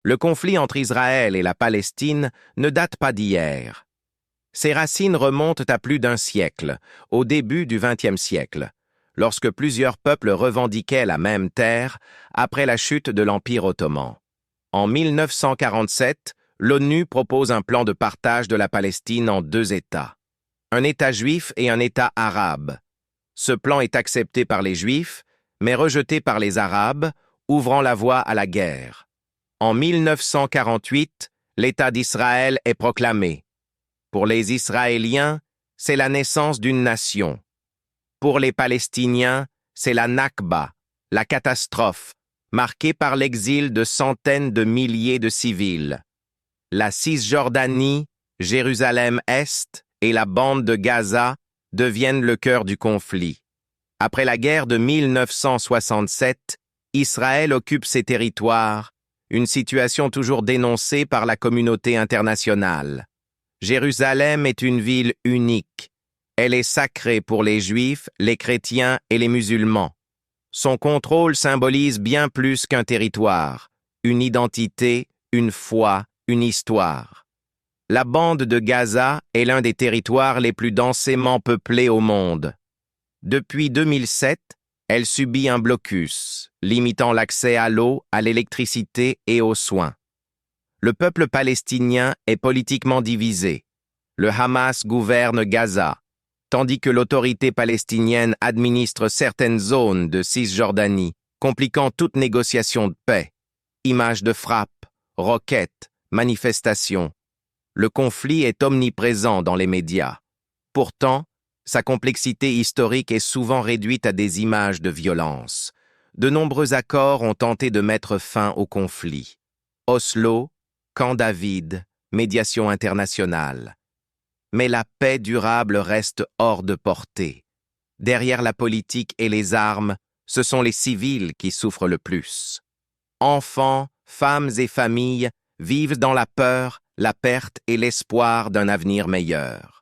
Le conflit entre Israël et la Palestine ne date pas d'hier. Ses racines remontent à plus d'un siècle, au début du XXe siècle, lorsque plusieurs peuples revendiquaient la même terre après la chute de l'Empire ottoman. En 1947, l'ONU propose un plan de partage de la Palestine en deux États, un État juif et un État arabe. Ce plan est accepté par les Juifs, mais rejeté par les Arabes, ouvrant la voie à la guerre. En 1948, l'État d'Israël est proclamé. Pour les Israéliens, c'est la naissance d'une nation. Pour les Palestiniens, c'est la Nakba, la catastrophe, marquée par l'exil de centaines de milliers de civils. La Cisjordanie, Jérusalem-Est et la bande de Gaza deviennent le cœur du conflit. Après la guerre de 1967, Israël occupe ces territoires, une situation toujours dénoncée par la communauté internationale. Jérusalem est une ville unique. Elle est sacrée pour les Juifs, les chrétiens et les musulmans. Son contrôle symbolise bien plus qu'un territoire, une identité, une foi, une histoire. La bande de Gaza est l'un des territoires les plus densément peuplés au monde. Depuis 2007, elle subit un blocus, limitant l'accès à l'eau, à l'électricité et aux soins. Le peuple palestinien est politiquement divisé. Le Hamas gouverne Gaza, tandis que l'autorité palestinienne administre certaines zones de Cisjordanie, compliquant toute négociation de paix. Images de frappes, roquettes, manifestations. Le conflit est omniprésent dans les médias. Pourtant, sa complexité historique est souvent réduite à des images de violence. De nombreux accords ont tenté de mettre fin au conflit. Oslo, Camp David, médiation internationale. Mais la paix durable reste hors de portée. Derrière la politique et les armes, ce sont les civils qui souffrent le plus. Enfants, femmes et familles vivent dans la peur, la perte et l'espoir d'un avenir meilleur.